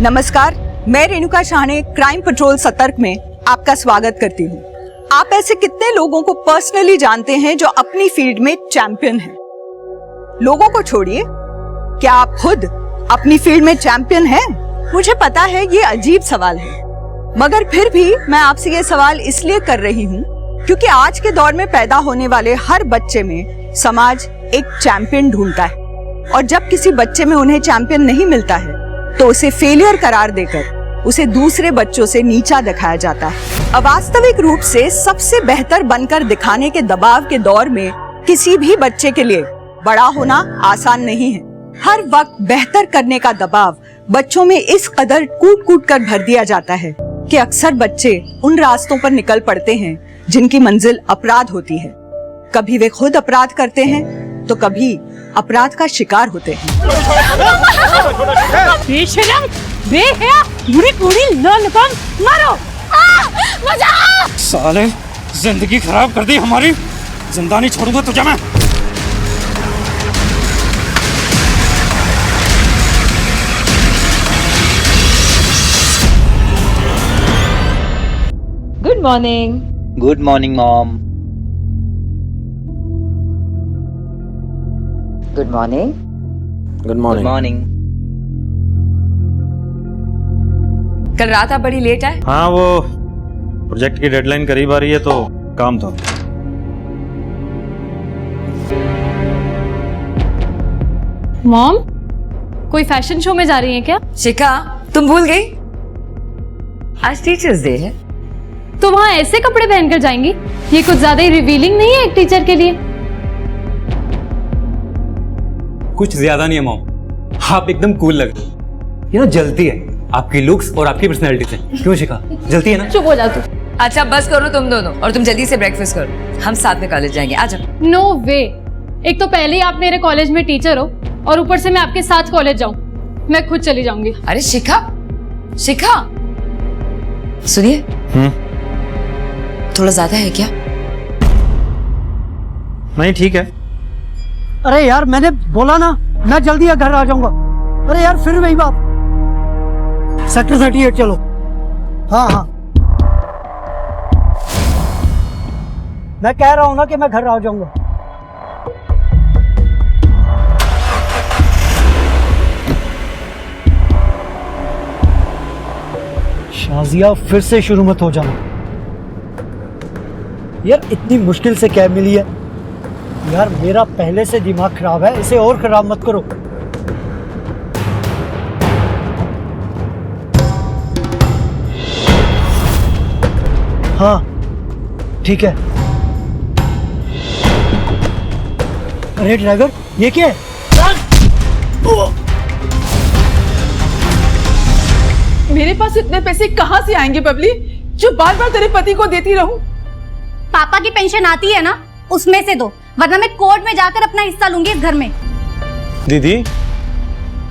नमस्कार, मैं Renuka Shahane crime petrol सतर्क में आपका स्वागत करती हूँ। आप ऐसे कितने लोगों को पर्सनली जानते हैं जो अपनी फील्ड में चैंपियन हैं? लोगों को छोड़िए, क्या आप खुद अपनी फील्ड में चैंपियन हैं? मुझे पता है ये अजीब सवाल है, मगर फिर भी मैं आपसे ये सवाल इसलिए कर रही हूँ क्योंकि आज के दौर में पैदा होने वाले हर बच्चे में समाज एक चैंपियन ढूंढता है, और जब किसी बच्चे में उन्हें चैंपियन नहीं मिलता है तो उसे फेलियर करार देकर उसे दूसरे बच्चों से नीचा दिखाया जाता है। अवास्तविक रूप से सबसे बेहतर बनकर दिखाने के दबाव के दौर में किसी भी बच्चे के लिए बड़ा होना आसान नहीं है। हर वक्त बेहतर करने का दबाव बच्चों में इस कदर कूट कूट कर भर दिया जाता है कि अक्सर बच्चे उन रास्तों पर निकल पड़ते हैं जिनकी मंजिल अपराध होती है। कभी वे खुद अपराध करते हैं तो कभी अपराध का शिकार होते हैं। बेशरम, बेहया, बुरी कुड़ी, लोलपन, मारो! बचाओ! साले, जिंदगी खराब कर दी हमारी। जिंदा नहीं छोड़ूंगा तुझे मैं। Good morning. Good morning mom. Good morning. Good morning. कल रात आप बड़ी लेट आए? हाँ, वो प्रोजेक्ट की डेडलाइन करीब आ रही है तो काम था। मॉम, कोई फैशन शो में जा रही हैं क्या? शिखा, तुम भूल गई? आज टीचर्स डे है। तो वहाँ ऐसे कपड़े पहनकर जाएंगी? ये कुछ ज्यादा ही रिवीलिंग नहीं है एक टीचर के लिए? कुछ ज्यादा नहीं है मॉम, आप एकदम कूल लग रहे हो। ये ना जलती है आपकी लुक्स और आपकी पर्सनैलिटी से। क्यों शिखा, जलती है ना? चुप हो जा तू। अच्छा बस करो तुम दोनों, और तुम जल्दी से ब्रेकफास्ट करो, हम साथ में कॉलेज जाएंगे। आ जाओ। नो वे। एक तो पहले ही आप मेरे कॉलेज में टीचर हो और ऊपर से मैं आपके साथ कॉलेज जाऊं। मैं खुद चली जाऊंगी। अरे शिखा, शिखा सुनिए, थोड़ा ज्यादा है क्या? नहीं, ठीक है। अरे यार, मैंने बोला ना मैं जल्दी घर आ जाऊंगा। अरे यार, फिर वही बात। सेक्टर 38 चलो। हाँ हाँ, मैं कह रहा हूँ ना कि मैं घर आ जाऊंगा। शाजिया, फिर से शुरू मत हो जाना यार। इतनी मुश्किल से कैब मिली है यार। मेरा पहले से दिमाग खराब है, इसे और खराब मत करो। हाँ ठीक है। अरे ड्राइवर, ये क्या है? मेरे पास इतने पैसे कहाँ से आएंगे बबली, जो बार बार तेरे पति को देती रहूं? पापा की पेंशन आती है ना, उसमें से दो, वरना मैं कोर्ट में जाकर अपना हिस्सा लूंगी इस घर में। दीदी,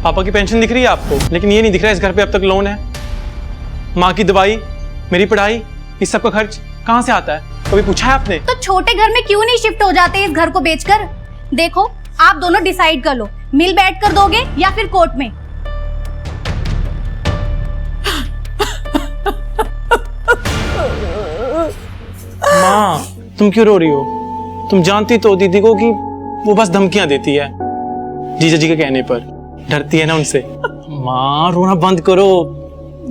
पापा की पेंशन दिख रही है आपको, लेकिन ये नहीं दिख रहा है इस घर पे अब तक लोन है। माँ की दवाई, मेरी पढ़ाई, इस सब का खर्च कहाँ से आता है? कभी पूछा है आपने? तो छोटे घर में क्यों नहीं शिफ्ट हो जाते इस घर को बेचकर? देखो, आप दोनों डिसाइड कर लो, मिल बैठ कर दोगे या फिर कोर्ट में। माँ, तुम क्यों रो रही हो? तुम जानती तो दीदी को कि वो बस धमकियां देती है जीजा जी के कहने पर, डरती है ना उनसे। माँ, रोना बंद करो,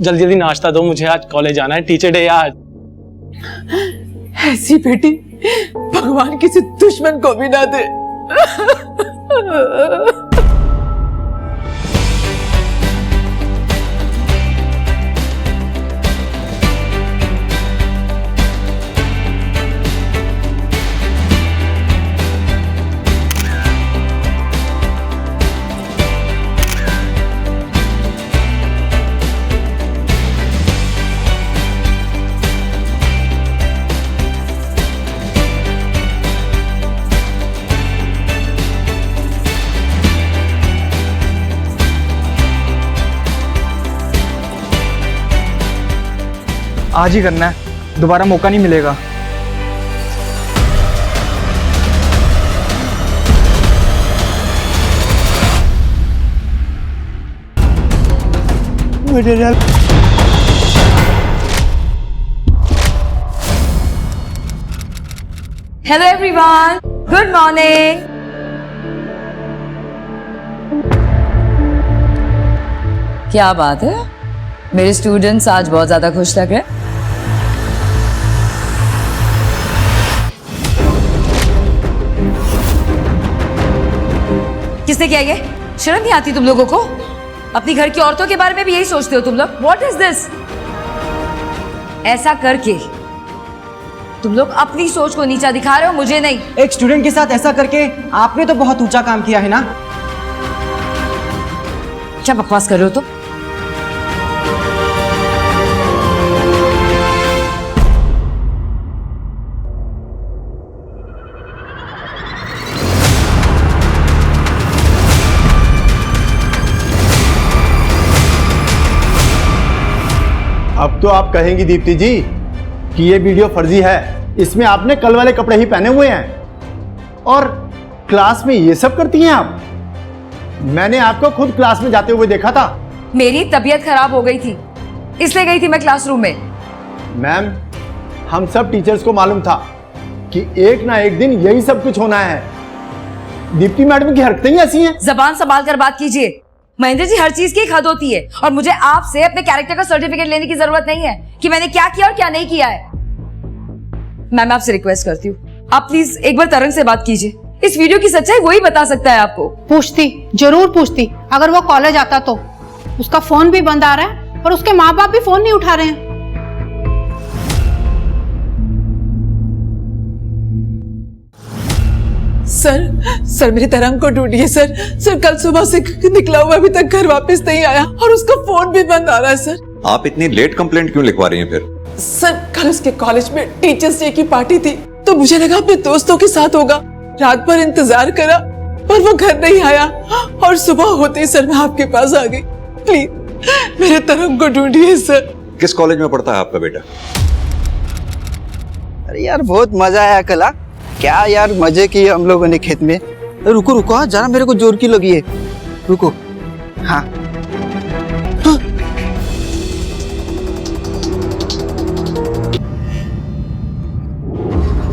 जल्दी जल्दी नाश्ता दो, मुझे आज कॉलेज जाना है, टीचर डे आज। ऐसी बेटी भगवान किसी दुश्मन को भी ना दे। आज ही करना है, दोबारा मौका नहीं मिलेगा। Material. Hello everyone, good morning. क्या बात है, मेरे स्टूडेंट्स आज बहुत ज्यादा खुश लग रहे हैं। किसने किया ये? शर्म नहीं आती तुम लोगों को? अपनी घर की औरतों के बारे में भी यही सोचते हो तुम लोग? What is this? ऐसा करके तुम लोग अपनी सोच को नीचा दिखा रहे हो, मुझे नहीं। एक स्टूडेंट के साथ ऐसा करके आपने तो बहुत ऊंचा काम किया है ना। क्या बकवास कर रहे हो तुम? अब तो आप कहेंगी दीप्ति जी कि ये वीडियो फर्जी है, इसमें आपने कल वाले कपड़े ही पहने हुए हैं और क्लास में ये सब करती हैं आप। मैंने आपको खुद क्लास में जाते हुए देखा था। मेरी तबीयत खराब हो गई थी, इसलिए गई थी मैं क्लासरूम में। मैम, हम सब टीचर्स को मालूम था कि एक ना एक दिन यही सब कुछ होना है। दीप्ति मैडम की हरकतें ही ऐसी हैं। जबान संभाल कर बात कीजिए। महेंद्र जी, हर चीज की एक हद होती है और मुझे आपसे अपने कैरेक्टर का सर्टिफिकेट लेने की जरूरत नहीं है कि मैंने क्या किया और क्या नहीं किया है। मैं आपसे रिक्वेस्ट करती हूँ, आप प्लीज एक बार तरंग से बात कीजिए। इस वीडियो की सच्चाई वही बता सकता है आपको। पूछती, जरूर पूछती। अगर वो कॉलेज आता तो। उसका फोन भी बंद आ रहा है और उसके माँ बाप भी फोन नहीं उठा रहे हैं। सर मेरी तरंग को ढूंढिए सर। कल सुबह से निकला हुआ अभी तक घर वापस नहीं आया और उसका फोन भी बंद आ रहा है सर। आप इतनी लेट कंप्लेंट क्यों लिखवा रही हैं फिर? सर, कल उसके कॉलेज में टीचर्स डे की पार्टी थी तो मुझे लगा अपने दोस्तों के साथ होगा। रात भर इंतजार करा पर वो घर नहीं आया और सुबह होते ही सर मैं आपके पास आ गई। प्लीज मेरे तरंग को ढूंढिए सर। किस कॉलेज में पढ़ता है आपका बेटा? अरे यार बहुत मजा आया कल। क्या यार मजे किए हम लोगों ने खेत में। रुको रुको, हाँ जरा मेरे को जोर की लगी है। रुको, हाँ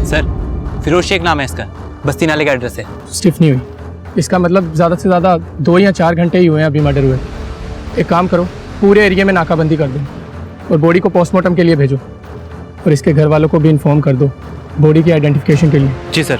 सर, फिरोज शेख नाम है इसका, बस्ती नाले का एड्रेस है। स्टिफ नहीं हुई, इसका मतलब ज़्यादा से ज़्यादा 2 या 4 घंटे ही हुए हैं अभी मर्डर हुए। एक काम करो, पूरे एरिया में नाकाबंदी कर दो और बॉडी को पोस्टमार्टम के लिए भेजो और इसके घर वालों को भी इन्फॉर्म कर दो बॉडी की आइडेंटिफिकेशन के लिए। जी सर।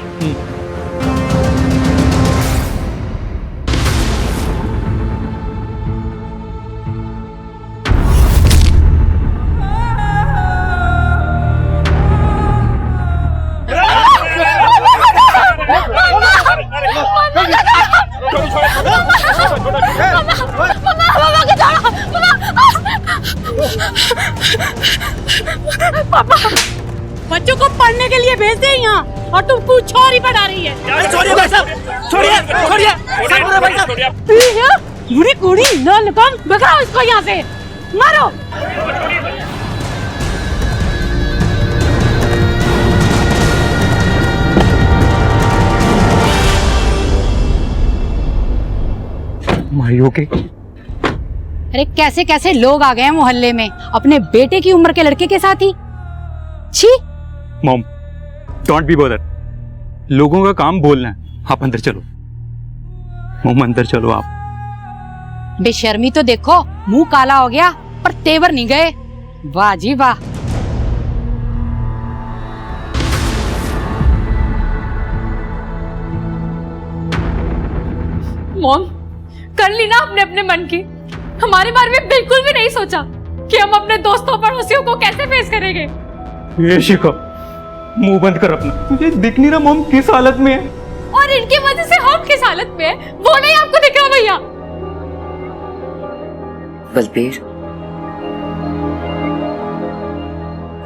पापा, बच्चों को पढ़ने के लिए भेज दे यहाँ और तुम कुछ और ही पढ़ा रही है। छोड़िए भाई साहब, छोड़िए छोड़िए भाई साहब। बुरी कुड़ी न कम, भगाओ इसको यहाँ से, मारो। ओके। अरे कैसे कैसे लोग आ गए हैं मोहल्ले में अपने बेटे की उम्र के लड़के के साथ ही। छी। Mom, don't be bother. लोगों का काम बोलना है। आप अंदर चलो मॉम, अंदर चलो आप। बेशर्मी तो देखो, मुंह काला हो गया पर तेवर नहीं गए। वाह जी वाह। मॉम, कर ली ना अपने अपने मन की। हमारे बारे में बिल्कुल भी नहीं सोचा कि हम अपने दोस्तों पड़ोसियों को कैसे फेस करेंगे। ये शिखा, मुंह बंद कर अपना। तुझे दिख नहीं रहा मॉम किस हालत में है? और इनकी वजह से हम किस हालत में है वो नहीं आपको दिख रहा भैया? बलबीर,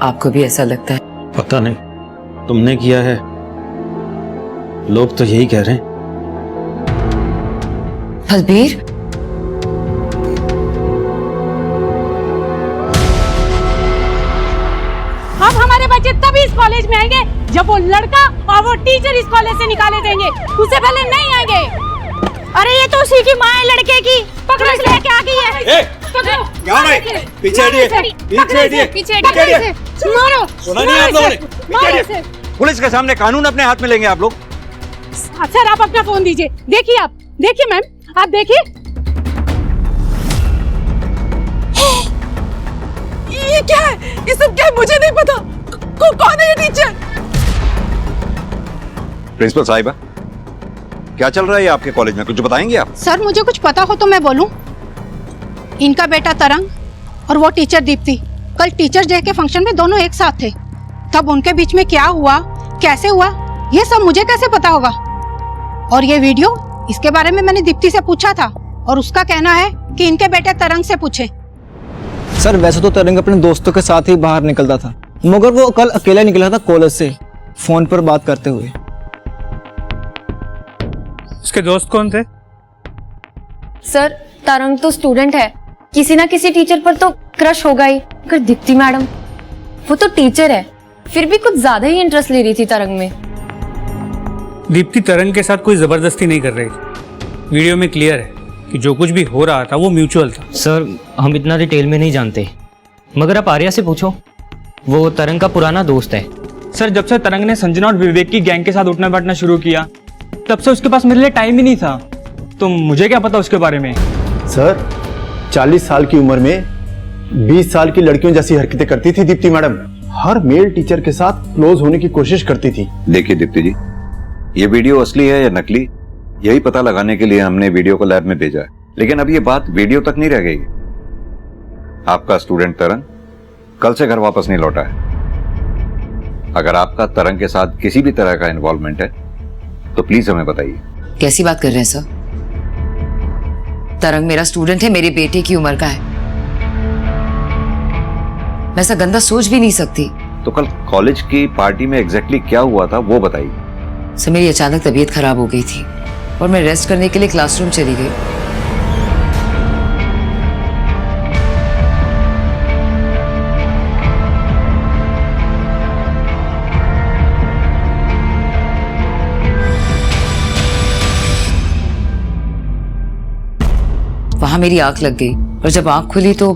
आपको भी ऐसा लगता है? पता नहीं, तुमने किया है, लोग तो यही कह रहे हैं। बलबीर, अब हमारे बच्चे तभी इस कॉलेज में आएंगे जब वो लड़का और वो टीचर इस कॉलेज से निकाले देंगे, उससे पहले नहीं आएंगे। अरे ये तो उसी की माँ है लड़के की, पकड़ो, लेके आ गई है। पकड़ो। क्या भाई? पीछे हटिए, पीछे हटिए, पीछे पीछे हटिए। मारो। सुना नहीं आप लोगों ने? पीछे हटिए। पुलिस के सामने कानून अपने हाथ में लेंगे आप लोग। सर आप अपना फोन दीजिए। देखिए आप, देखिए मैम, आप देखिए। ये क्या है? ये सब क्या है? मुझे नहीं पता। कौन है ये टीचर? प्रिंसिपल साहिबा, क्या चल रहा है आपके कॉलेज में? कुछ बताएंगे आप? सर मुझे कुछ पता हो तो मैं बोलूं। इनका बेटा तरंग और वो टीचर दीप्ति कल टीचर्स डे के फंक्शन में दोनों एक साथ थे। तब उनके बीच में क्या हुआ, कैसे हुआ, ये सब मुझे कैसे पता होगा? और ये वीडियो, इसके बारे में मैंने दीप्ति से पूछा था और उसका कहना है कि इनके बेटे तरंग से पूछे। सर वैसे तो तरंग अपने दोस्तों के साथ ही बाहर निकलता था, मगर वो कल अकेला निकला था कॉलेज से फोन पर बात करते हुए। उसके दोस्त कौन थे? सर तरंग तो स्टूडेंट है, किसी ना किसी टीचर पर तो क्रश होगा ही। अगर दीप्ति मैडम, वो तो टीचर है, फिर भी कुछ ज्यादा ही इंटरेस्ट ले रही थी तरंग में। दीप्ति तरंग के साथ कोई जबरदस्ती नहीं कर रही थी। वीडियो में क्लियर है कि जो कुछ भी हो रहा था वो म्यूचुअल था। सर हम इतना डिटेल में नहीं जानते, मगर आप आर्या से पूछो, वो तरंग का पुराना दोस्त है। सर जब से तरंग ने संजना और विवेक की गैंग के साथ उठना बैठना शुरू किया, तब से उसके पास मेरे लिए टाइम ही नहीं था, तो मुझे क्या पता उसके बारे में। सर 40 साल की उम्र में 20 साल की लड़कियों जैसी हरकतें करती थी दीप्ति मैडम। हर मेल टीचर के साथ क्लोज होने की कोशिश करती थी। देखिए दीप्ति जी, ये वीडियो असली है या नकली, यही पता लगाने के लिए हमने वीडियो को लैब में भेजा है। लेकिन अब ये बात वीडियो तक नहीं रह गई। आपका स्टूडेंट तरंग कल से घर वापस नहीं लौटा है। अगर आपका तरंग के साथ किसी भी तरह का इन्वॉल्वमेंट है तो प्लीज हमें बताइए। कैसी बात कर रहे हैं सर? तरंग मेरा स्टूडेंट है, मेरे बेटे की उम्र का है। मैं ऐसा गंदा सोच भी नहीं सकती। तो कल कॉलेज की पार्टी में एग्जैक्टली क्या हुआ था वो बताइए। सर मेरी अचानक तबीयत खराब हो गई थी और मैं रेस्ट करने के लिए क्लासरूम चली गई। वहां मेरी आंख लग गई और जब आंख खुली तो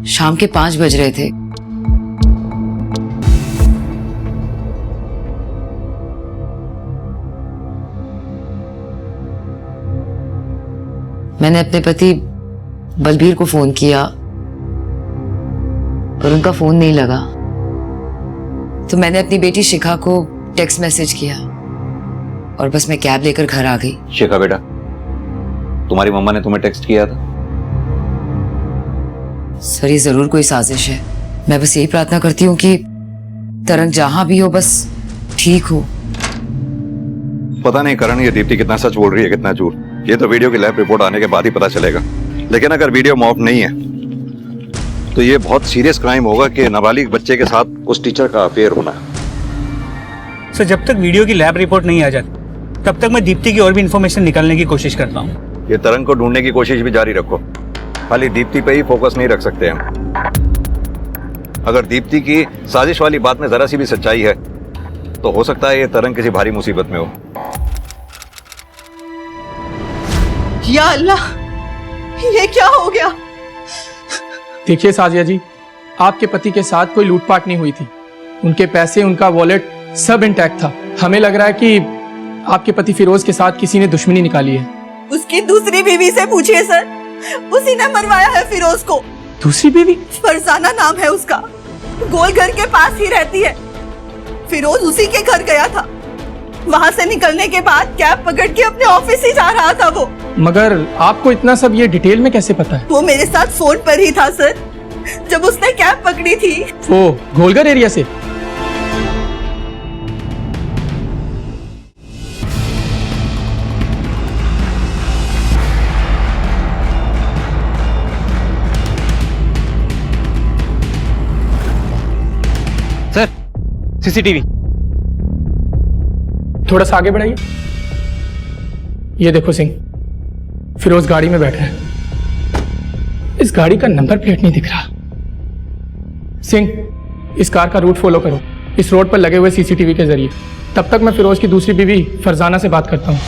शाम के 5 बज रहे थे। मैंने अपने पति बलबीर को फोन किया पर उनका फोन नहीं लगा, तो मैंने अपनी बेटी शिखा को टेक्स्ट मैसेज किया और बस मैं कैब लेकर घर आ गई। शिखा बेटा, तुम्हारी मम्मा ने तुम्हें टेक्स्ट किया था? सर ये जरूर कोई साजिश है। मैं बस यही प्रार्थना करती हूँ कि तरंग जहां भी हो बस ठीक हो। पता नहीं करण, ये दीप्ति कितना सच बोल रही है कितना झूठ, ये तो वीडियो की लैब रिपोर्ट आने के बाद ही पता चलेगा। लेकिन अगर वीडियो मॉप नहीं है तो ये बहुत सीरियस क्राइम होगा कि नाबालिग बच्चे के साथ उस टीचर का अफेयर होना। सर जब तक वीडियो की लैब रिपोर्ट नहीं आ जाती तब तक मैं दीप्ति की और भी इंफॉर्मेशन निकालने की कोशिश करता हूँ। ये तरंग को ढूंढने की कोशिश भी जारी रखो, खाली दीप्ति पे ही फोकस नहीं रख सकते हम। अगर दीप्ति की साजिश वाली बात में जरा सी भी सच्चाई है तो हो सकता है ये तरंग किसी भारी मुसीबत में हो। या अल्लाह, ये क्या हो गया? देखिए साजिया जी, आपके पति के साथ कोई लूटपाट नहीं हुई थी। उनके पैसे, उनका वॉलेट सब इंटैक्ट था। हमें लग रहा है कि आपके पति फिरोज के साथ किसी ने दुश्मनी निकाली है। उसकी दूसरी बीवी से पूछिए सर, उसी ने मरवाया है फिरोज को। दूसरी बीवी? फरजाना नाम है उसका, गोलघर के पास ही रहती है। फिरोज उसी के घर गया था, वहाँ से निकलने के बाद कैब पकड़ के अपने ऑफिस ही जा रहा था वो। मगर आपको इतना सब ये डिटेल में कैसे पता है? वो मेरे साथ फोन पर ही था सर, जब उसने कैब पकड़ी थी। वो गोलघर एरिया से? सर सीसीटीवी थोड़ा सा आगे बढ़ाइए। ये देखो सिंह, फिरोज गाड़ी में बैठा है। इस गाड़ी का नंबर प्लेट नहीं दिख रहा। सिंह, इस कार का रूट फॉलो करो, इस रोड पर लगे हुए सीसीटीवी के जरिए। तब तक मैं फिरोज की दूसरी बीवी फरजाना से बात करता हूँ।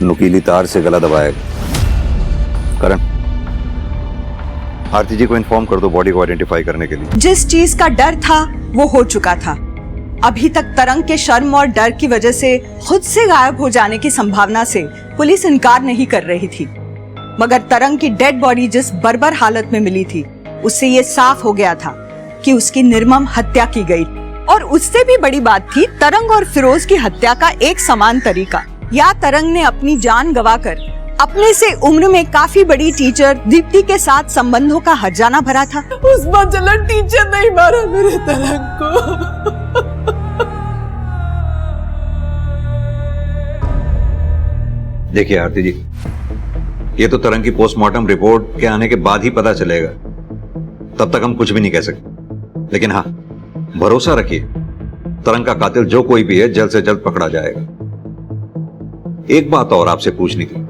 नुकीली तार से गला दबाएगा। करण, आरती जी को इन्फॉर्म कर दो बॉडी को आइडेंटिफाई करने के लिए। जिस चीज का डर था वो हो चुका था। अभी तक तरंग के शर्म और डर की वजह से खुद से गायब हो जाने की संभावना से पुलिस इनकार नहीं कर रही थी, मगर तरंग की डेड बॉडी जिस बर्बर हालत में मिली थी उससे ये साफ हो गया था कि उसकी निर्मम हत्या की गई। और उससे भी बड़ी बात थी तरंग और फिरोज की हत्या का एक समान तरीका। या तरंग ने अपनी जान गंवाकर अपने से उम्र में काफी बड़ी टीचर दीप्ति के साथ संबंधों का हर्जाना भरा था। उस बदला टीचर नहीं मारा मेरे तरंग को। देखिए आरती जी, ये तो तरंग की पोस्टमार्टम रिपोर्ट के आने के बाद ही पता चलेगा, तब तक हम कुछ भी नहीं कह सकते। लेकिन हाँ, भरोसा रखिए, तरंग का कातिल जो कोई भी है जल्द से जल्द पकड़ा जाएगा। एक बात और आपसे पूछनी थी,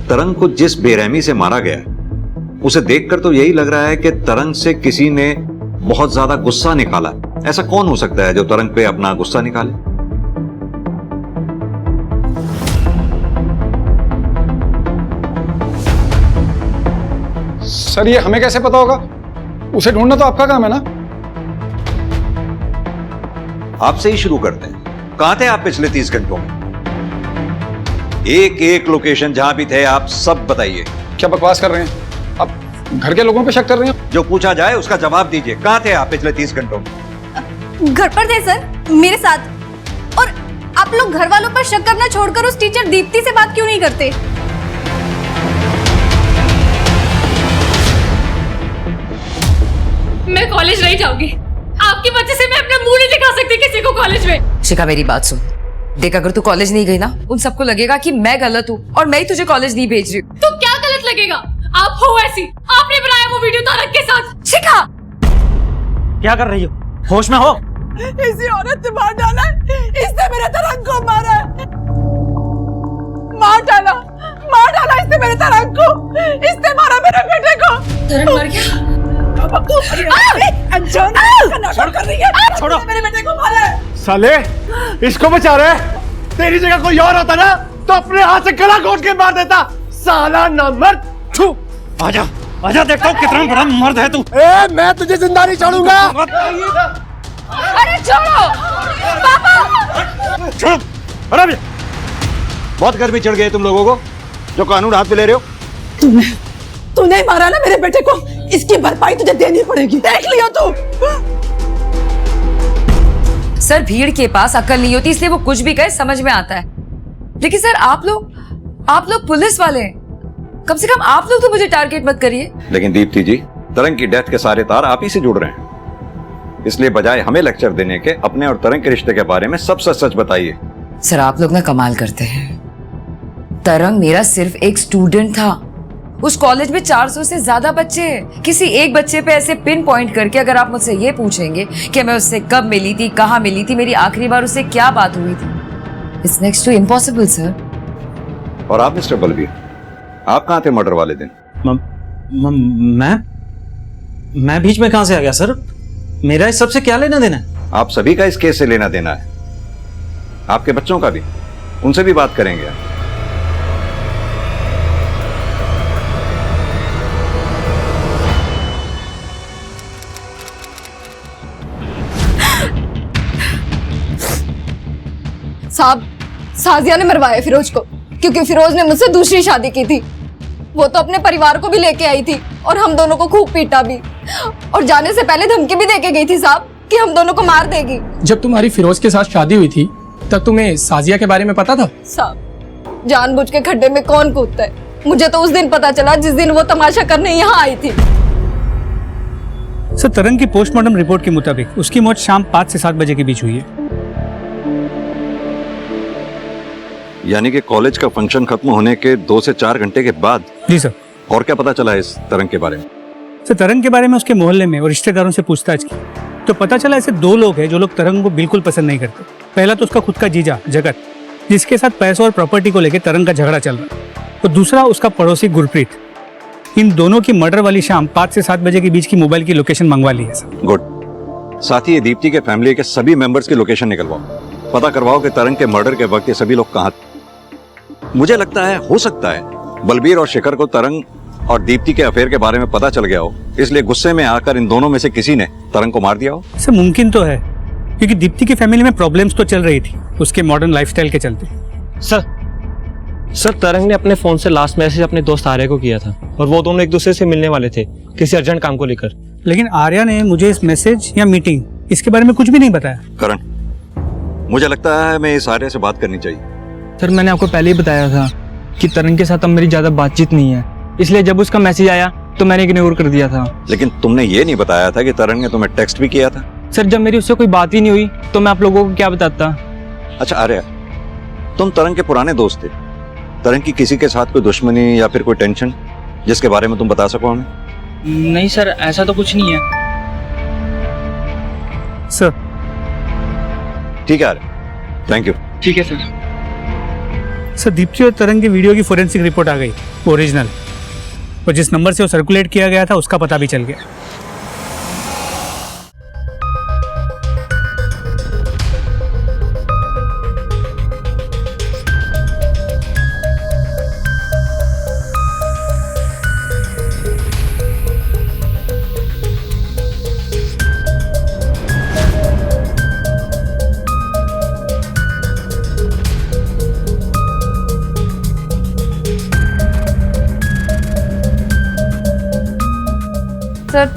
तरंग को जिस बेरहमी से मारा गया उसे देखकर तो यही लग रहा है कि तरंग से किसी ने बहुत ज्यादा गुस्सा निकाला। ऐसा कौन हो सकता है जो तरंग पे अपना गुस्सा निकाले? सर ये हमें कैसे पता होगा? उसे ढूंढना तो आपका काम है ना। आपसे ही शुरू करते हैं। कहां थे आप पिछले 30 घंटों में? एक एक लोकेशन जहां भी थे आप सब बताइए। क्या बकवास कर रहे हैं आप? घर के लोगों पे शक कर रहे हैं? जो पूछा जाए उसका जवाब दीजिए। कहां थे आप पिछले 30 घंटों में? घर पर थे सर, मेरे साथ। और आप लोग घर वालों पर शक करना छोड़कर उस टीचर दीप्ति से बात क्यों नहीं करते? मैं कॉलेज नहीं जाऊंगी। आपकी वजह से मैं अपना मुंह नहीं दिखा सकती किसी को कॉलेज में। शिखा मेरी बात सुन, देख अगर तू कॉलेज नहीं गई ना, उन सबको लगेगा कि मैं गलत हूँ और मैं ही तुझे कॉलेज नहीं भेज रही हूँ। तो क्या गलत लगेगा? आप हो ऐसी, आपने बनाया वो वीडियो तारक के साथ। शिखा क्या कर रही हो? होश में हो? इसी औरत ने मार डाला है, इसने मेरे तरंग को मारा है। मार डाला इसने मेरे तरंग को। इसने मारा मेरे बेटे को। तरंग मर गया? कर रही है। छोड़ो, मेरे बेटे को मारा है। साले, इसको बचा रहे। तेरी जगह कोई और होता ना तो अपने हाथ से गला घोट के मार देता। साला नामर्द। छू, आजा आजा, देखता हूँ कितना बड़ा मर्द है तू। ए, मैं तुझे जिंदा नहीं छोड़ूंगा। अरे छोड़ो पापा। छोड़ो। अरे बहुत गर्मी चढ़ गई तुम लोगों को जो कानून हाथ में ले रहे हो। तूने मारा ना मेरे बेटे को, इसकी भरपाई तुझे देनी पड़ेगी। देख लियो तू। सर भीड़ के पास अक्ल नहीं होती, इसलिए वो कुछ भी कहे समझ में आता है। लेकिन सर आप लोग पुलिस वाले हैं, कम से कम आप लोग तो मुझे टारगेट मत करिए। लेकिन दीप्ति जी, तरंग की डेथ के सारे तार आप ही से जुड़ रहे हैं, इसलिए बजाय हमें लेक्चर देने के अपने और तरंग के रिश्ते के बारे में सब सच सच बताइए। सर आप लोग ना कमाल करते हैं। तरंग मेरा सिर्फ एक स्टूडेंट था। उस कॉलेज में 400 से ज्यादा बच्चे हैं। किसी एक बच्चे पे ऐसे पिन पॉइंट करके अगर आप मुझसे ये पूछेंगे कि मैं उससे कब मिली थी, कहाँ मिली थी, मेरी आखिरी बार उससे क्या बात हुई थी, it's next to impossible sir. और आप मिस्टर बलबीर, आप कहाँ थे मर्डर वाले दिन? मैं बीच में कहां से आ गया सर? मेरा इस सबसे क्या लेना देना है? आप सभी का इस केस से लेना देना है, आपके बच्चों का भी। उनसे भी बात करेंगे। साहब, साजिया ने मरवाया फिरोज को, क्योंकि फिरोज ने मुझसे दूसरी शादी की थी। वो तो अपने परिवार को भी लेके आई थी और हम दोनों को खूब पीटा भी, और जाने से पहले धमकी भी देके गई थी साहब कि हम दोनों को मार देगी। जब तुम्हारी फिरोज के साथ शादी हुई थी तब तुम्हें साजिया के बारे में पता था? साहब, जानबूझ के खड्डे में कौन कूदता है? मुझे तो उस दिन पता चला जिस दिन वो तमाशा करने यहाँ आई थी। सर, तरंग की पोस्टमार्टम रिपोर्ट के मुताबिक उसकी मौत शाम 5 से 7 बजे के बीच हुई है। यानी कि कॉलेज का फंक्शन खत्म होने के 2 से 4 घंटे के बाद? जी सर। और क्या पता चला इस तरंग के बारे में? सर, तरंग के बारे में उसके मोहल्ले में और रिश्तेदारों से पूछताछ की तो पता चला ऐसे 2 लोग हैं जो लोग तरंग को बिल्कुल पसंद नहीं करते। पहला तो उसका खुद का जीजा जगत, जिसके साथ पैसों और प्रॉपर्टी को लेकर तरंग का झगड़ा चल रहा है, और दूसरा उसका पड़ोसी गुरप्रीत। इन दोनों की मर्डर वाली शाम 5 से 7 बजे के बीच की मोबाइल की लोकेशन मंगवा ली है सर। गुड। साथ ही ये दीप्ति के फैमिली के सभी मेंबर्स की लोकेशन निकलवाओ, पता करवाओ कि तरंग के मर्डर के वक्त ये सभी लोग कहाँ थे। मुझे लगता है हो सकता है बलबीर और शिखर को तरंग और दीप्ति के अफेयर के बारे में पता चल गया हो, इसलिए गुस्से में आकर इन दोनों में से किसी ने तरंग को मार दिया हो। सर मुमकिन तो है, क्योंकि दीप्ति की फैमिली में प्रॉब्लम्स तो चल रही थी उसके मॉडर्न लाइफस्टाइल के चलते। सर तरंग ने अपने फोन से लास्ट मैसेज अपने दोस्त आर्या को किया था और वो दोनों एक दूसरे से मिलने वाले थे किसी अर्जेंट काम को लेकर। लेकिन आर्या ने मुझे इस मैसेज या मीटिंग इसके बारे में कुछ भी नहीं बताया। करण, मुझे लगता है हमें इस आर्या से बात करनी चाहिए। सर मैंने आपको पहले ही बताया था कि तरंग के साथ अब मेरी ज्यादा बातचीत नहीं है, इसलिए जब उसका मैसेज आया तो मैंने इग्नोर कर दिया था। लेकिन तुमने ये नहीं बताया था कि तरंग ने तुम्हें टेक्स्ट भी किया था। सर जब मेरी उससे कोई बात ही नहीं हुई तो मैं आप लोगों को क्या बताता। अच्छा आर्या, तुम तरंग के पुराने दोस्त थे, तरंग की किसी के साथ कोई दुश्मनी या फिर कोई टेंशन जिसके बारे में तुम बता सको हमें? नहीं सर, ऐसा तो कुछ नहीं है सर। ठीक है आर्या, थैंक यू। ठीक है सर। सर दीप्ति और तरंग की वीडियो की फोरेंसिक रिपोर्ट आ गई, ओरिजिनल, और जिस नंबर से वो सर्कुलेट किया गया था उसका पता भी चल गया। सर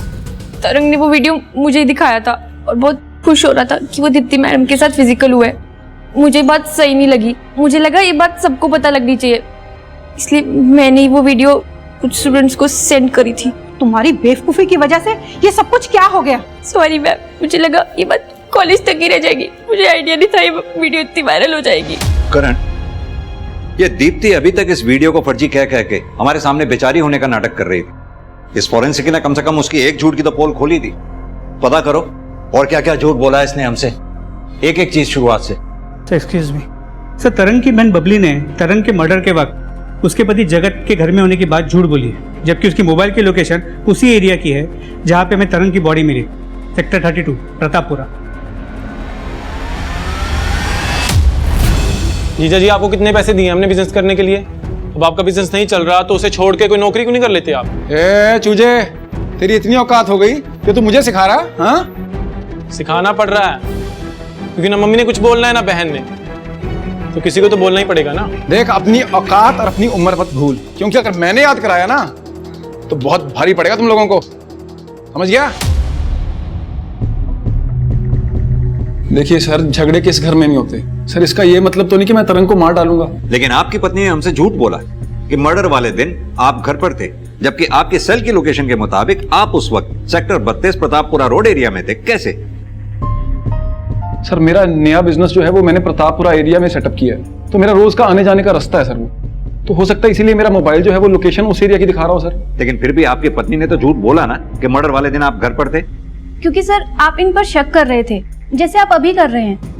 तरंग ने वो वीडियो मुझे ही दिखाया था और बहुत खुश हो रहा था कि वो दीप्ति मैडम के साथ फिजिकल हुआ है। मुझे बात सही नहीं लगी, मुझे लगा ये बात सबको पता लगनी चाहिए, इसलिए मैंने वो वीडियो कुछ स्टूडेंट्स को सेंड करी थी। तुम्हारी बेवकूफी की वजह से ये सब कुछ क्या हो गया? सॉरी मैम, मुझे लगा ये बात कॉलेज तक ही रह जाएगी, मुझे आइडिया नहीं था ये वीडियो इतनी वायरल हो जाएगी। करण, ये दीप्ति अभी तक इस वीडियो को फर्जी कह के हमारे सामने बेचारी होने का नाटक कर रही थी। इस फॉरेंसिक ने कम से कम उसकी एक झूठ की तो पोल खोली थी। पता करो और क्या क्या झूठ बोला इसने हमसे, एक एक चीज शुरुआत से। एक्सक्यूज मी सर, तरंग की बहन बबली ने तरंग के मर्डर के वक्त उसके पति जगत के घर में होने की बात झूठ बोली है, जबकि उसकी मोबाइल की लोकेशन उसी एरिया की है जहां पे हमें तरंग की बॉडी मिली, सेक्टर 32 प्रतापपुरा। जीजा जी आपको कितने पैसे दिए हमने बिजनेस करने के लिए? अब आपका बिजनेस नहीं चल रहा तो उसे छोड़ के कोई नौकरी क्यों नहीं कर लेते आप? ए चूजे, तेरी इतनी औकात हो गई कि तू मुझे सिखा रहा? हाँ, सिखाना पड़ रहा है क्योंकि ना मम्मी ने कुछ बोलना है ना बहन ने, तो किसी को तो बोलना ही पड़ेगा ना। देख, अपनी औकात और अपनी उम्र मत भूल, क्योंकि अगर मैंने याद कराया ना तो बहुत भारी पड़ेगा तुम लोगों को, समझ गया? देखिए सर, झगड़े किस घर में नहीं होते सर, इसका ये मतलब तो नहीं कि मैं तरंग को मार डालूंगा। लेकिन आपकी पत्नी ने हमसे झूठ बोला कि मर्डर वाले दिन आप घर पर थे, जबकि आपके सेल की लोकेशन के मुताबिक आप उस वक्त सेक्टर 32 प्रतापपुरा रोड एरिया में थे। कैसे? सर मेरा नया बिजनेस जो है वो मैंने प्रतापपुरा एरिया में सेटअप किया है, तो मेरा रोज का आने जाने का रास्ता है सर वो, तो हो सकता है इसीलिए मेरा मोबाइल जो है वो लोकेशन उस एरिया की दिखा रहा हो सर। लेकिन फिर भी आपकी पत्नी ने तो झूठ बोला ना कि मर्डर वाले दिन आप घर पर थे। क्योंकि सर आप इन पर शक कर रहे थे, जैसे आप अभी कर रहे हैं,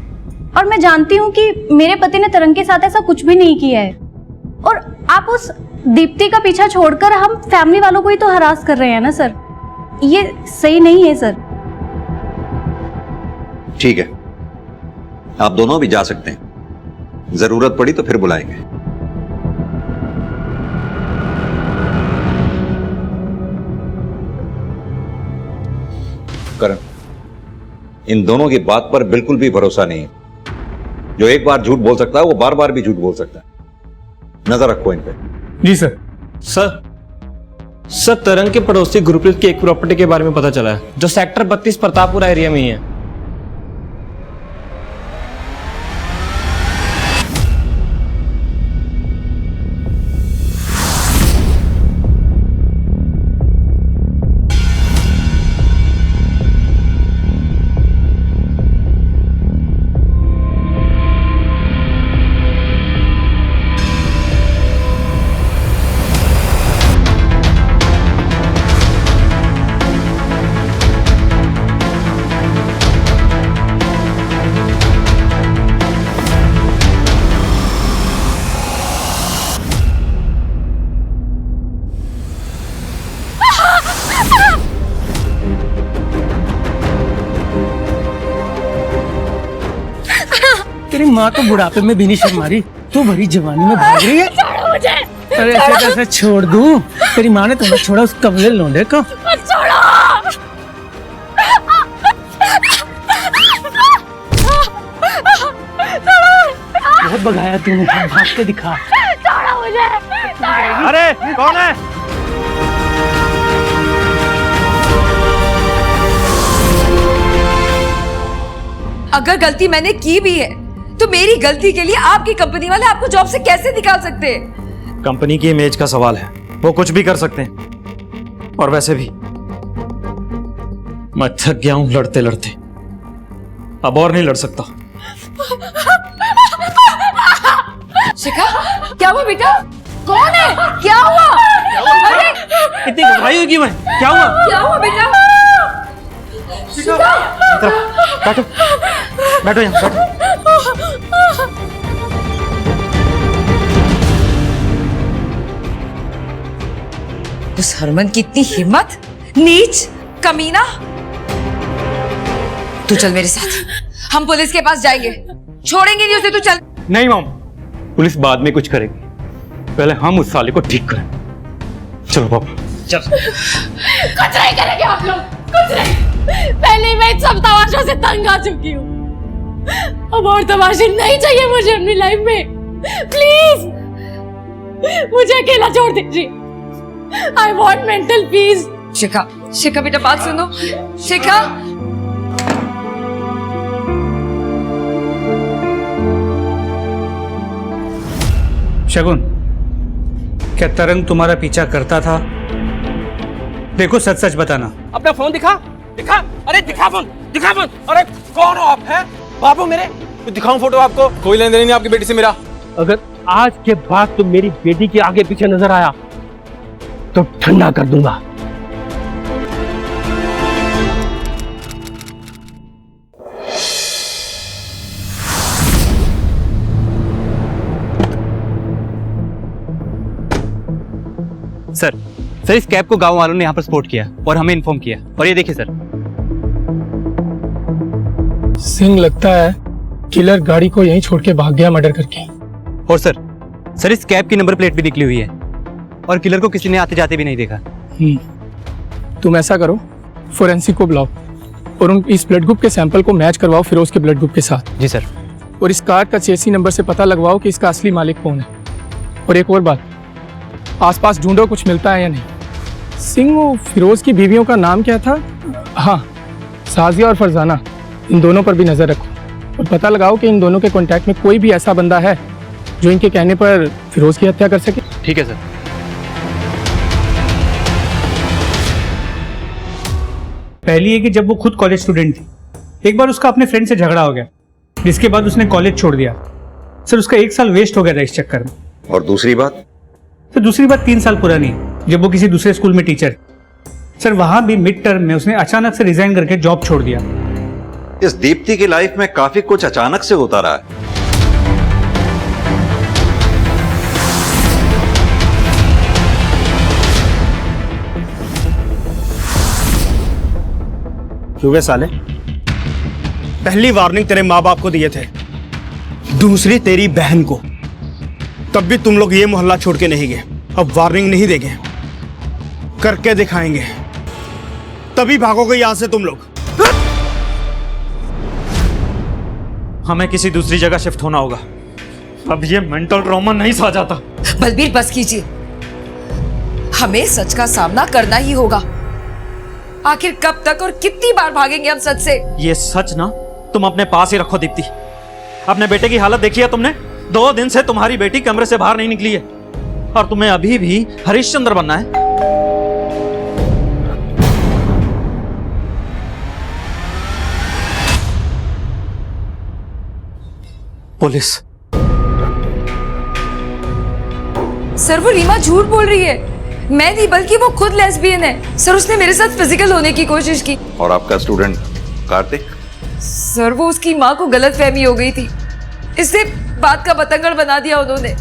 और मैं जानती हूँ कि मेरे पति ने तरंग के साथ ऐसा कुछ भी नहीं किया है, और आप उस दीप्ति का पीछा छोड़कर हम फैमिली वालों को ही तो हरास कर रहे हैं ना सर, ये सही नहीं है सर। ठीक है, आप दोनों भी जा सकते हैं, जरूरत पड़ी तो फिर बुलाएंगे। करण, इन दोनों की बात पर बिल्कुल भी भरोसा नहीं है। जो एक बार झूठ बोल सकता है वो बार बार भी झूठ बोल सकता है। नजर रखो इन पे। जी सर। सर तरंग के पड़ोसी गुरप्रीत की एक प्रॉपर्टी के बारे में पता चला है जो सेक्टर 32 प्रतापपुरा एरिया में ही है। तेरी माँ तो बुढ़ापे में भी नहीं शर्म मारी, तू भरी जवानी में भाग रही है। छोड़ो मुझे। अरे ऐसे कैसे छोड़ दूं? तेरी माँ ने तुम्हें छोड़ा उस कमले लौंडे को। छोड़ो। बहुत भगाया तूने, भाग के दिखा। छोड़ो मुझे। अरे कौन है? अगर गलती मैंने की भी है तो मेरी गलती के लिए आपकी कंपनी वाले आपको जॉब से कैसे निकाल सकते हैं? कंपनी की इमेज का सवाल है, वो कुछ भी कर सकते हैं। और वैसे भी मैं थक गया हूं लड़ते लड़ते, अब और नहीं लड़ सकता। शिखा, क्या हुआ बेटा? कौन है? क्या हुआ? अरे इतनी घबराई हुई क्यों है? क्या हुआ? क्या हुआ बेटा? शिखा, बैठो बैठो यहाँ बैठो। उस हरमन की इतनी हिम्मत, नीच, कमीना। तू चल मेरे साथ, हम पुलिस के पास जाएंगे, छोड़ेंगे नहीं उसे। तू चल। नहीं मॉम, पुलिस बाद में कुछ करेगी, पहले हम उस साले को ठीक करें। चलो पापा चल। कुछ नहीं करेंगे आप लोग, कुछ नहीं। पहले ही मैं इन सब तमाशों से तंग आ चुकी हूँ, अब और तमाशे नहीं चाहिए मुझे अपनी लाइफ में। प्लीज मुझे अकेला छोड़ दीजिए। I want mental peace. Shikha, Shikha बेटा बात सुनो। शिखा, शगुन, क्या तरंग तुम्हारा पीछा करता था? देखो सच सच बताना। अपना फोन दिखा, दिखा। अरे दिखा फोन, दिखा फोन। अरे कौन हो आप? हैं बाबू मेरे? दिखाऊं फोटो आपको? कोई लेन देन नहीं आपकी बेटी से मेरा। अगर आज के बाद तुम मेरी बेटी के आगे पीछे नजर आया तो ठंडा कर दूंगा। सर, सर इस कैब को गांव वालों ने यहाँ पर स्पॉट किया और हमें इन्फॉर्म किया। और ये देखिए सर, सिंह लगता है किलर गाड़ी को यहीं छोड़ के भाग गया मर्डर करके। और सर इस कैब की नंबर प्लेट भी निकली हुई है और किलर को किसी ने आते जाते भी नहीं देखा। तुम ऐसा करो, फोरेंसिक को बुलाओ और उन इस ब्लड ग्रुप के सैंपल को मैच करवाओ फिरोज के ब्लड ग्रुप के साथ। जी सर। और इस कार का चेसी नंबर से पता लगवाओ कि इसका असली मालिक कौन है। और एक और बात, आसपास ढूंढो कुछ मिलता है या नहीं। सिंह, वो फिरोज की बीवियों का नाम क्या था? हाँ, साजिया और फरजाना, इन दोनों पर भी नजर रखो और पता लगाओ कि इन दोनों के कांटेक्ट में कोई भी ऐसा बंदा है जो इनके कहने पर फिरोज की हत्या कर सके। ठीक है सर। पहली है कि जब वो खुद कॉलेज स्टूडेंट थी, एक बार उसका अपने फ्रेंड से झगड़ा हो गया, जिसके बाद उसने कॉलेज छोड़ दिया। सर उसका 1 साल वेस्ट हो गया था इस चक्कर में। और दूसरी बात? तो दूसरी बात 3 साल पुरानी है, जब वो किसी दूसरे स्कूल में टीचर। सर वहां भी मिड टर्म में उसने अचानक से रिजाइन करके जॉब छोड़ दिया। इस दीप्ति की लाइफ में काफी कुछ अचानक से होता रहा है। क्यों साले? पहली वार्निंग तेरे माँ बाप को दिए थे, दूसरी तेरी बहन को, तब भी तुम लोग ये मोहल्ला छोड़ के नहीं गए। अब वार्निंग नहीं देंगे, करके दिखाएंगे, तभी भागोगे यहां से तुम लोग। हमें किसी दूसरी जगह शिफ्ट होना होगा, अब ये मेंटल ट्रॉमा नहीं सह जाता। बलबीर बस कीजिए, हमें सच का सामना करना ही होगा। आखिर कब तक और कितनी बार भागेंगे हम सच से? ये सच ना तुम अपने पास ही रखो दीप्ति। अपने बेटे की हालत देखी है तुमने? 2 दिन से तुम्हारी बेटी कमरे से बाहर नहीं निकली है और तुम्हें अभी भी हरिश्चंद्र बनना है। पुलिस। सर वो रीमा झूठ बोल रही है, मैं नहीं बल्कि वो खुद लेस्बियन है। सर उसने मेरे साथ फिजिकल होने की कोशिश की। और आपका स्टूडेंट कार्तिक? सर वो उसकी माँ को गलतफहमी हो गई थी, इससे बात का बतंगड़ बना दिया उन्होंने।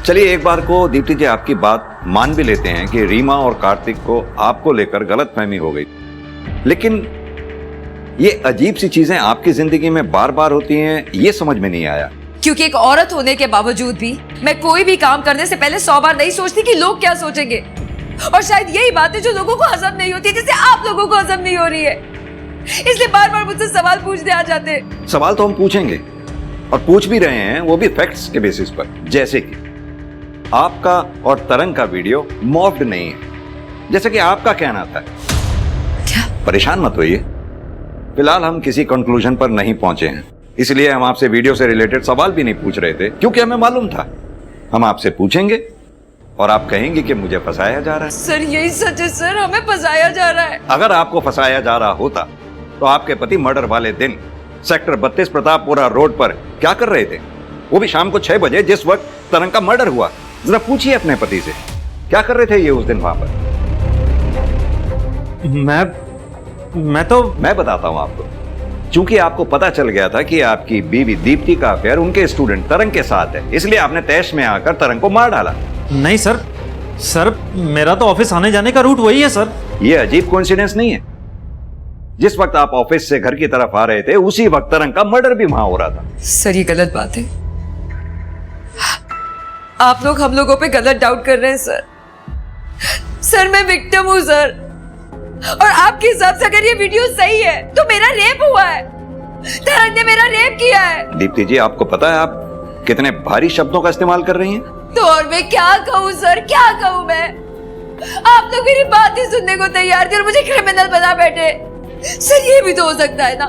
चलिए एक बार को दीप्ति जी आपकी बात मान भी लेते हैं कि रीमा और कार्तिक को आपको लेकर गलतफहमी हो गई, लेकिन ये अजीब सी चीजें आपकी जिंदगी में बार बार होती हैं, ये समझ में नहीं आया। क्योंकि एक औरत होने के बावजूद भी मैं कोई भी काम करने से पहले 100 बार नहीं सोचती कि लोग क्या सोचेंगे। और शायद यही बात है जो लोगों को हजम नहीं होती, जैसे आप लोगों को हजम नहीं हो रही है। इसलिए बार बार मुझसे सवाल पूछने आ जाते हैं। सवाल तो हम पूछेंगे और पूछ भी रहे हैं, वो भी फैक्ट्स के बेसिस पर। जैसे कि आपका और तरंग का वीडियो मॉफ्ड नहीं है, जैसे कि आपका कहना था। क्या? परेशान मत होइए, फिलहाल हम किसी कंक्लूजन पर नहीं पहुंचे हैं, इसलिए हम आपसे वीडियो से रिलेटेड सवाल भी नहीं पूछ रहे थे, क्योंकि हमें मालूम था हम आपसे पूछेंगे और आप कहेंगे कि मुझे फंसाया जा रहा है। सर यही सच है सर, हमें फंसाया जा रहा है। अगर आपको फंसाया जा रहा होता तो आपके पति मर्डर वाले दिन सेक्टर 32 प्रतापपुरा रोड पर क्या कर रहे थे, वो भी शाम को 6 बजे, जिस वक्त तरंग का मर्डर हुआ? जरा पूछिए अपने पति से, क्या कर रहे थे ये उस दिन वहां पर? मैं बताता हूं आपको। चूंकि आपको पता चल गया था कि आपकी बीवी दीप्ति का अफेयर उनके स्टूडेंट तरंग के साथ है, इसलिए आपने तैश में आकर तरंग को मार डाला। नहीं सर मेरा तो ऑफिस आने जाने का रूट वही है सर। ये अजीब कोइंसिडेंस नहीं है? जिस वक्त आप ऑफिस से घर की तरफ आ रहे थे, उसी वक्त तरंग का मर्डर भी वहां हो रहा था। सर ये गलत बात है, आप लोग हम लोगों पे गलत डाउट कर रहे हैं सर। सर मैं विक्टिम हूं सर, और आपके हिसाब से अगर ये वीडियो सही है तो मेरा रेप हुआ है, तरंग ने मेरा रेप किया है। दीप्ति जी, आपको पता है आप कितने भारी शब्दों का इस्तेमाल कर रही हैं? तो और मैं क्या कहूँ सर, क्या कहूँ मैं? आप लोग मेरी बात ही सुनने को तैयार थे और मुझे क्रिमिनल बना बैठे। सर ये भी तो हो सकता है ना,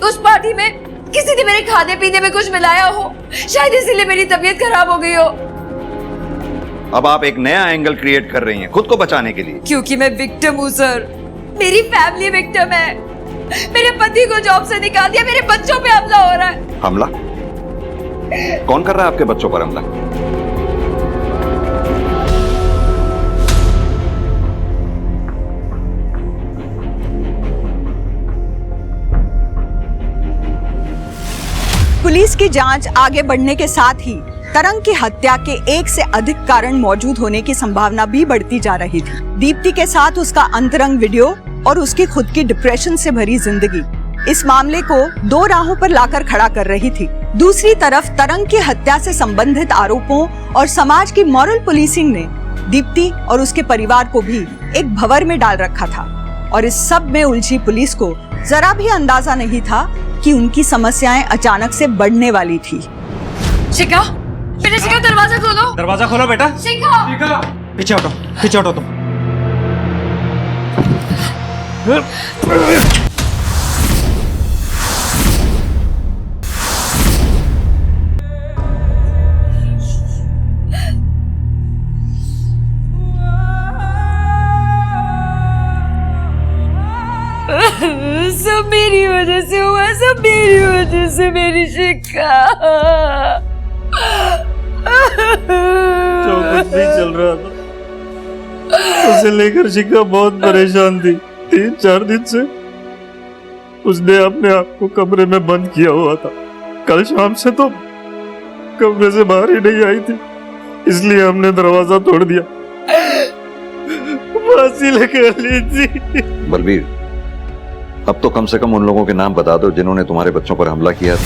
उस पार्टी में किसी ने मेरे खाने पीने में कुछ मिलाया हो, शायद इसीलिए मेरी तबीयत खराब हो गई हो। अब आप एक नया एंगल क्रिएट कर रही हैं खुद को बचाने के लिए। क्योंकि मैं विक्टिम हूँ सर, मेरी फैमिली विक्टिम है। मेरे पति को जॉब से निकाल दिया, मेरे बच्चों पे हमला हो रहा है। हमला? कौन कर रहा है आपके बच्चों पर हमला? पुलिस की जांच आगे बढ़ने के साथ ही तरंग की हत्या के एक से अधिक कारण मौजूद होने की संभावना भी बढ़ती जा रही थी। दीप्ति के साथ उसका अंतरंग वीडियो और उसकी खुद की डिप्रेशन से भरी जिंदगी इस मामले को दो राहों पर लाकर खड़ा कर रही थी। दूसरी तरफ तरंग की हत्या से संबंधित आरोपों और समाज की मॉरल पुलिसिंग ने दीप्ति और उसके परिवार को भी एक भंवर में डाल रखा था, और इस सब में उलझी पुलिस को जरा भी अंदाजा नहीं था कि उनकी समस्याएं अचानक से बढ़ने वाली थी। शिखा, बेटा शिखा, दरवाजा खोलो। दरवाजा खोलो बेटा। शिखा, पीछे हटो तुम। सब मेरी वजह से हुआ, सब मेरी वजह से। मेरी शिखा, जो कुछ नहीं चल रहा था उसे लेकर शिखा बहुत परेशान थी। 3-4 दिन से उसने अपने आप को कमरे में बंद किया हुआ था। कल शाम से तो कमरे से बाहर ही नहीं आई थी, इसलिए हमने दरवाजा तोड़ दिया, फांसी लगा ली थी। बलबीर, अब तो कम से कम उन लोगों के नाम बता दो जिन्होंने तुम्हारे बच्चों पर हमला किया था।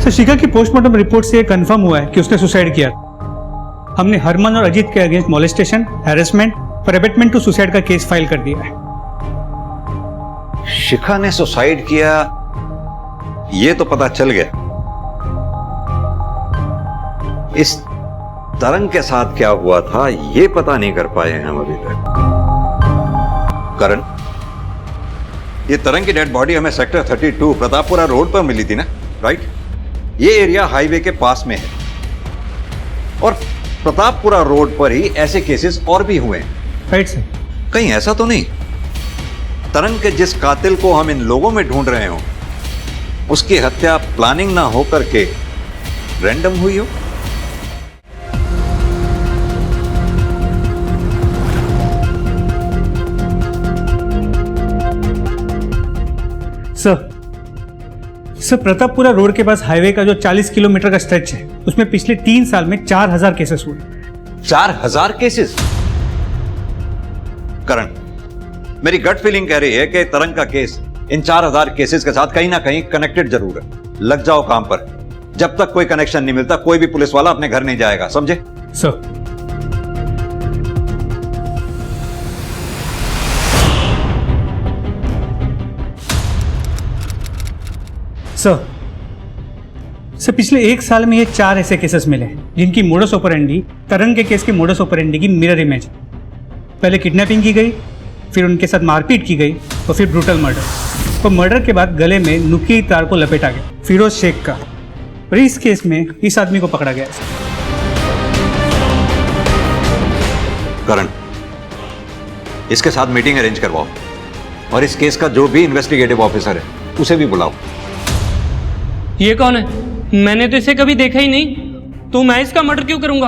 सर, शिखा की पोस्टमार्टम रिपोर्ट से कंफर्म हुआ है कि उसने सुसाइड किया। हमने हरमन और अजीत के अगेंस्ट मॉलेस्टेशन, हैरेसमेंट और अबेटमेंट टू सुसाइड का केस फाइल कर दिया है। शिखा ने सुसाइड किया ये तो पता चल गया, इस तरंग के साथ क्या हुआ था ये पता नहीं कर पाए हैं हम अभी तक। करण, ये तरंग की डेड बॉडी हमें सेक्टर 32 प्रतापपुरा रोड पर मिली थी ना, राइट? ये एरिया हाईवे के पास में है और प्रतापपुरा रोड पर ही ऐसे केसेस और भी हुए हैं, राइट सर? कहीं ऐसा तो नहीं तरंग के जिस कातिल को हम इन लोगों में ढूंढ रहे हो उसकी हत्या प्लानिंग ना होकर के रैंडम हुई हो? सर, प्रतापपुरा रोड के पास हाईवे का जो 40 किलोमीटर का स्ट्रेच है उसमें पिछले 3 साल में 4000 केसेस हुए। 4000 केसेस? करण, मेरी गट फीलिंग कह रही है कि तरंग का केस इन 4000 केसेस के साथ कहीं ना कहीं कनेक्टेड जरूर है। लग जाओ काम पर। जब तक कोई कनेक्शन नहीं मिलता कोई भी पुलिस वाला अपने घर नहीं जाएगा, समझे? सर। सर पिछले 1 साल में ये 4 ऐसे केसेस मिले जिनकी मोडस ऑपरेंडी तरंग के केस के मोडस ऑपरेंडी की मिरर इमेज। पहले किडनैपिंग की गई, फिर उनके साथ मारपीट की गई और फिर ब्रूटल मर्डर। और मर्डर के बाद गले में नुकीली तार को लपेटा गया फिरोज शेख का। और इस केस में इस आदमी को पकड़ा गया है। करण, इसके साथ मीटिंग अरेंज करवाओ और इस केस का जो भी इन्वेस्टिगेटिव ऑफिसर है उसे भी बुलाओ। ये कौन है? मैंने तो इसे कभी देखा ही नहीं, तो मैं इसका मर्डर क्यों करूंगा?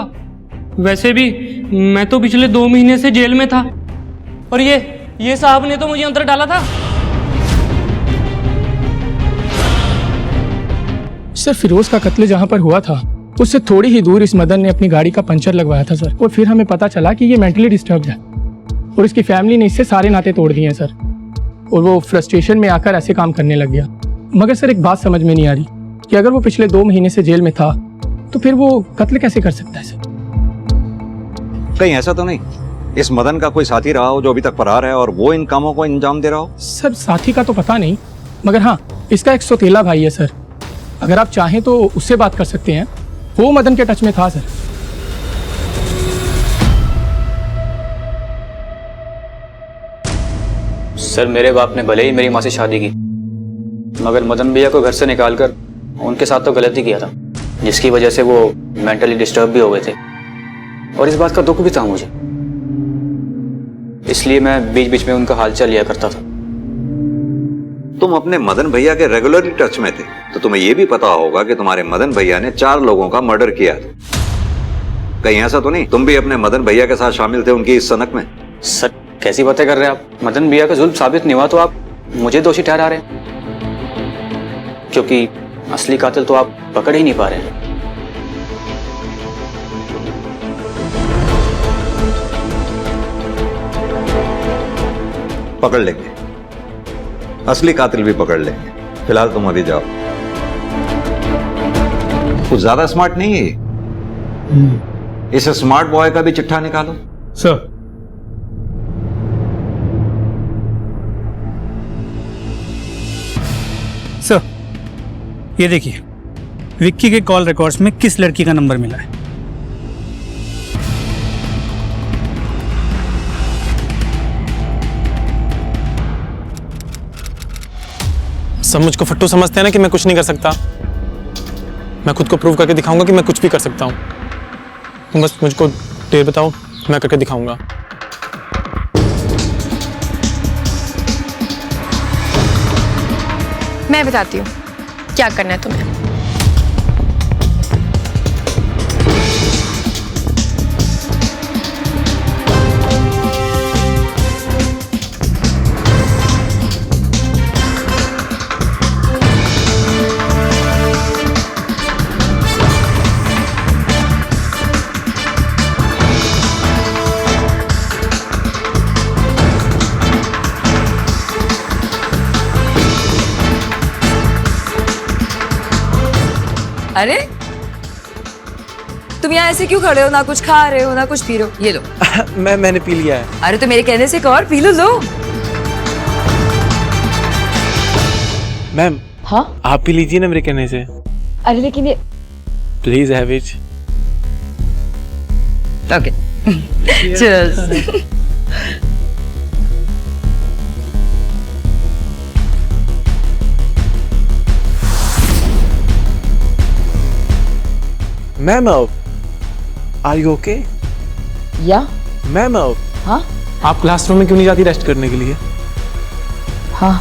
वैसे भी मैं तो पिछले 2 महीने से जेल में था और ये साहब ने तो मुझे अंदर डाला था। सर फिरोज का कत्ल जहाँ पर हुआ था उससे थोड़ी ही दूर इस मदन ने अपनी गाड़ी का पंचर लगवाया था सर। और फिर हमें पता चला कि ये मेंटली डिस्टर्ब्ड है और इसकी फैमिली ने इससे सारे नाते तोड़ दिए हैं सर। और वो फ्रस्ट्रेशन में आकर ऐसे काम करने लग गया। मगर सर एक बात समझ में नहीं आ रही कि अगर वो पिछले 2 महीने से जेल में था तो फिर वो कत्ल कैसे कर सकता है सर? कहीं ऐसा तो नहीं इस मदन का कोई साथी रहा हो जो अभी तक फरार है और वो इन कामों को अंजाम दे रहा हो? सर साथी का तो पता नहीं, मगर हाँ इसका एक सौतेला भाई है सर। अगर आप चाहें तो उससे बात कर सकते हैं, वो मदन के टच में था सर। सर मेरे बाप ने भले ही मेरी माँ से शादी की, मगर मदन भैया को घर से निकालकर उनके साथ तो गलत ही किया था, जिसकी वजह से वो मेंटली डिस्टर्ब भी हो गए थे और इस बात का दुख भी था मुझे। इसलिए मैं बीच बीच में उनका हालचाल लिया करता था। तुम अपने मदन भैया के रेगुलरली टच में थे तो तुम्हें यह भी पता होगा कि तुम्हारे मदन भैया ने 4 लोगों का मर्डर किया था। कहीं ऐसा तो नहीं तुम भी अपने मदन भैया के साथ शामिल थे उनकी इस सनक में? सर कैसी बातें कर रहे हैं आप? मदन भैया का जुल्म साबित नहीं हुआ तो आप मुझे दोषी ठहरा रहे हैं, क्योंकि असली कातिल तो आप पकड़ ही नहीं पा रहे हैं। पकड़ लेंगे, असली कातिल भी पकड़ लेंगे। फिलहाल तुम अभी जाओ। कुछ ज्यादा स्मार्ट नहीं है ये। इस स्मार्ट बॉय का भी चिट्ठा निकालो। सर ये देखिए विक्की के कॉल रिकॉर्ड्स में किस लड़की का नंबर मिला है। सब मुझको फट्टू समझते हैं ना कि मैं कुछ नहीं कर सकता। मैं खुद को प्रूव करके दिखाऊंगा कि मैं कुछ भी कर सकता हूँ। तुम बस मुझको डेट बताओ, मैं करके दिखाऊंगा। मैं बताती हूँ क्या करना है तुम्हें। अरे तुम यहाँ ऐसे क्यों खड़े हो? ना कुछ खा रहे हो ना कुछ पी रहे हो। ये लो। मैंने पी लिया है। अरे तो मेरे कहने से एक और पी लो। लो मैम। हाँ आप पी लीजिए ना मेरे कहने से। अरे लेकिन ये प्लीज हैव इट। ओके चल। Ma'am are you okay? या मैम हाँ आप क्लासरूम में क्यों नहीं जाती रेस्ट करने के लिए? हाँ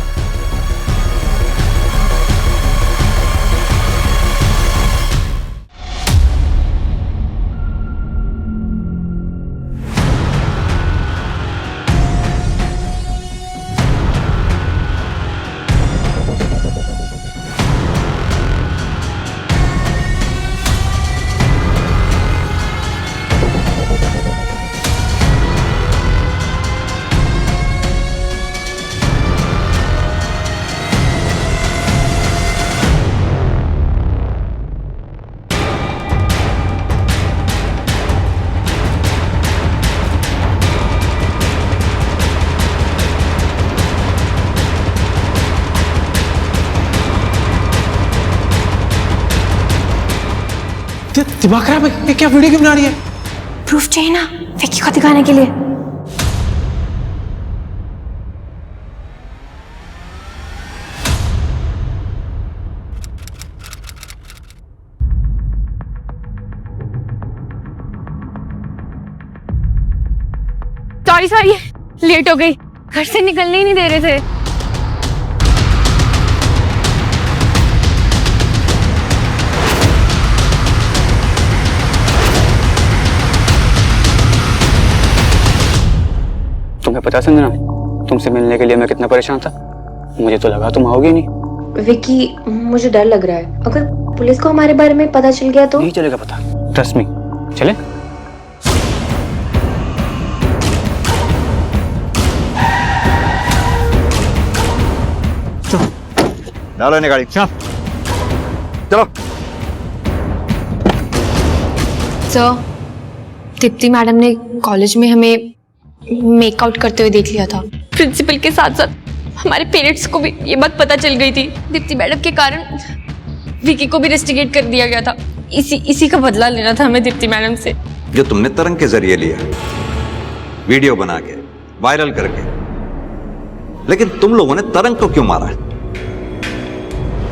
दिमाग खराब है, ये क्या वीडियो क्यों बना रही है? प्रूफ चाहिए ना विक्की को दिखाने के लिए। सॉरी लेट हो गई, घर से निकलने ही नहीं दे रहे थे। तुम्हें पता संजना, तुमसे मिलने के लिए मैं कितना परेशान था। मुझे तो लगा तुम आओगे नहीं। विक्की, मुझे डर लग रहा है, अगर पुलिस को हमारे बारे में पता चल गया तो? नहीं चलेगा पता, ट्रस्ट मी। चले? डालो इन्हें गाड़ी। चलो। सर, दीप्ति मैडम ने कॉलेज में हमें मेकआउट करते हुए देख लिया था। प्रिंसिपल के साथ साथ हमारे पेरेंट्स को भी ये बात पता चल गई थी। दीप्ति मैडम के कारण विकी को भी रेस्टिगेट कर दिया गया था। इसी का बदला लेना था हमें दीप्ति मैडम से। जो तुमने तरंग के जरिए लिया, वीडियो बना के वायरल करके, लेकिन तुम लोगों ने तरंग को क्यों मारा?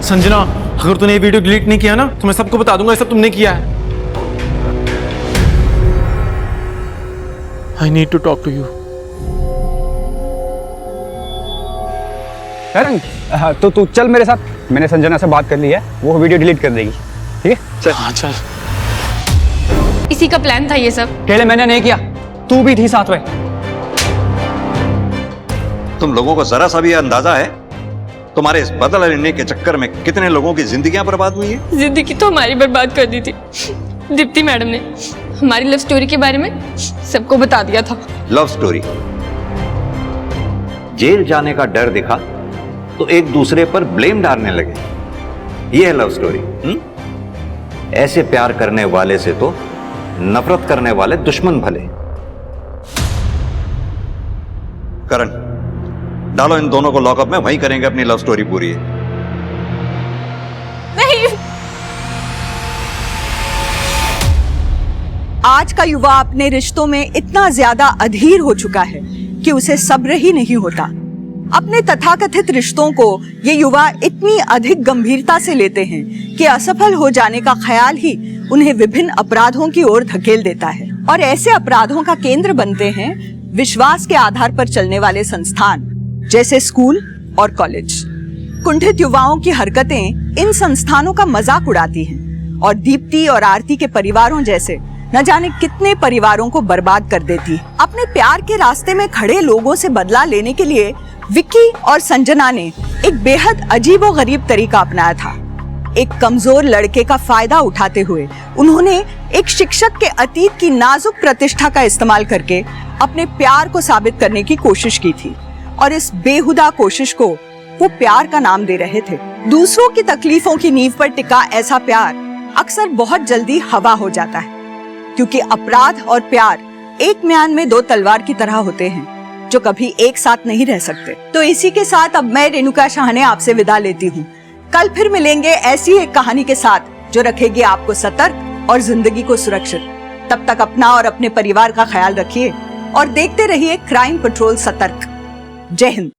संजना, अगर तूने ये वीडियो डिलीट नहीं किया ना तो मैं सबको बता दूंगा ये सब तुमने किया है। I need to talk to you. तरंग, तो तू चल मेरे साथ, मैंने संजना से बात कर ली है, वो वीडियो डिलीट कर देगी। ठीक है चल। हाँ चल। इसी का प्लान था ये सब। अकेले मैंने नहीं किया, तू भी थी साथ में। तुम लोगों को जरा सा भी अंदाजा है तुम्हारे इस बदला लेने के चक्कर में कितने लोगों की जिंदगियां बर्बाद हुई है? जिंदगी तो हमारी बर्बाद कर दी थी। दीप्ति मैडम ने हमारी लव स्टोरी के बारे में सबको बता दिया था। Love story? जेल जाने का डर दिखा तो एक दूसरे पर ब्लेम डालने लगे, ये है लव स्टोरी? ऐसे प्यार करने वाले से तो नफरत करने वाले दुश्मन भले। करण, डालो इन दोनों को लॉकअप में, वहीं करेंगे अपनी लव स्टोरी पूरी। नहीं। आज का युवा अपने रिश्तों में इतना ज्यादा अधीर हो चुका है कि उसे सब्र ही नहीं होता। अपने तथाकथित रिश्तों को ये युवा इतनी अधिक गंभीरता से लेते हैं कि असफल हो जाने का ख्याल ही उन्हें विभिन्न अपराधों की ओर धकेल देता है। और ऐसे अपराधों का केंद्र बनते हैं विश्वास के आधार पर चलने वाले संस्थान, जैसे स्कूल और कॉलेज। कुंठित युवाओं की हरकतें इन संस्थानों का मजाक उड़ाती हैं और दीप्ति और आरती के परिवारों जैसे न जाने कितने परिवारों को बर्बाद कर देती है। अपने प्यार के रास्ते में खड़े लोगों से बदला लेने के लिए विक्की और संजना ने एक बेहद अजीबोगरीब तरीका अपनाया था। एक कमजोर लड़के का फायदा उठाते हुए उन्होंने एक शिक्षक के अतीत की नाजुक प्रतिष्ठा का इस्तेमाल करके अपने प्यार को साबित करने की कोशिश की थी। और इस बेहुदा कोशिश को वो प्यार का नाम दे रहे थे। दूसरों की तकलीफों की नींव पर टिका ऐसा प्यार अक्सर बहुत जल्दी हवा हो जाता है, क्योंकि अपराध और प्यार एक म्यान में दो तलवार की तरह होते हैं जो कभी एक साथ नहीं रह सकते। तो इसी के साथ अब मैं रेणुका शाहने आपसे विदा लेती हूँ। कल फिर मिलेंगे ऐसी एक कहानी के साथ जो रखेगी आपको सतर्क और जिंदगी को सुरक्षित। तब तक अपना और अपने परिवार का ख्याल रखिए और देखते रहिए क्राइम पेट्रोल सतर्क। जय हिंद।